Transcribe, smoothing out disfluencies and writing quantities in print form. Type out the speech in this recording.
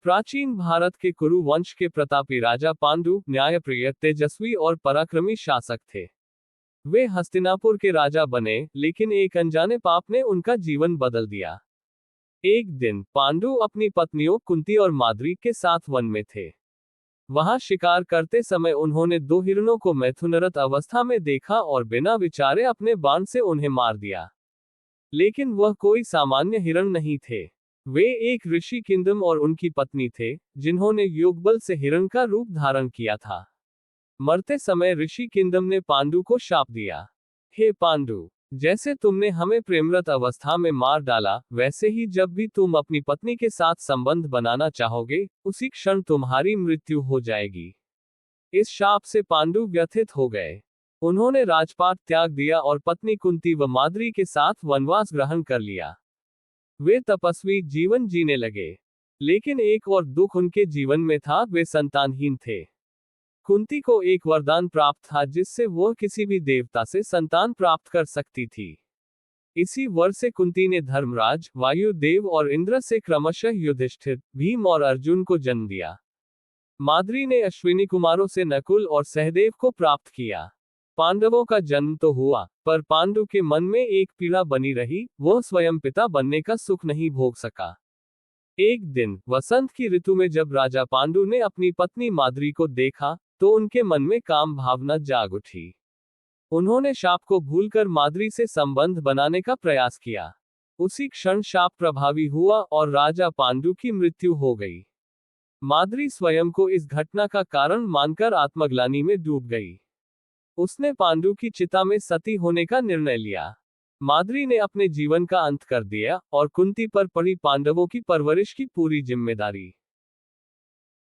प्राचीन भारत के कुरु वंश के प्रतापी राजा पांडु न्यायप्रिय, तेजस्वी और पराक्रमी शासक थे। वे हस्तिनापुर के राजा बने, लेकिन एक अनजाने पाप ने उनका जीवन बदल दिया। एक दिन पांडु अपनी पत्नियों कुंती और माद्री के साथ वन में थे। वहां शिकार करते समय उन्होंने दो हिरणों को मैथुनरत अवस्था में देखा और बिना विचारे अपने बाण से उन्हें मार दिया। लेकिन वह कोई सामान्य हिरण नहीं थे। वे एक ऋषि किंदम और उनकी पत्नी थे, जिन्होंने योगबल से हिरण का रूप धारण किया था। मरते समय ऋषि किंदम ने पांडु को शाप दिया, हे पांडु, जैसे तुमने हमें प्रेमरत अवस्था में मार डाला, वैसे ही जब भी तुम अपनी पत्नी के साथ संबंध बनाना चाहोगे, उसी क्षण तुम्हारी मृत्यु हो जाएगी। इस शाप से पांडु व्यथित हो गए। उन्होंने राजपाट त्याग दिया और पत्नी कुंती व माद्री के साथ वनवास ग्रहण कर लिया। वे तपस्वी जीवन जीने लगे। लेकिन एक और दुख उनके जीवन में था, वे संतानहीन थे। कुंती को एक वरदान प्राप्त था जिससे वह किसी भी देवता से संतान प्राप्त कर सकती थी। इसी वर से कुंती ने धर्मराज, वायुदेव और इंद्र से क्रमशः युधिष्ठिर, भीम और अर्जुन को जन्म दिया। माद्री ने अश्विनी कुमारों से नकुल और सहदेव को प्राप्त किया। पांडवों का जन्म तो हुआ, पर पांडु के मन में एक पीड़ा बनी रही, वह स्वयं पिता बनने का सुख नहीं भोग सका। एक दिन वसंत की ऋतु में जब राजा पांडु ने अपनी पत्नी माद्री को देखा, तो उनके मन में काम भावना जाग उठी। उन्होंने शाप को भूलकर माद्री से संबंध बनाने का प्रयास किया। उसी क्षण शाप प्रभावी हुआ और राजा पांडु की मृत्यु हो गई। माद्री स्वयं को इस घटना का कारण मानकर आत्मग्लानि में डूब गई। उसने पांडु की चिता में सती होने का निर्णय लिया। माद्री ने अपने जीवन का अंत कर दिया और कुंती पर पड़ी पांडवों की परवरिश की पूरी जिम्मेदारी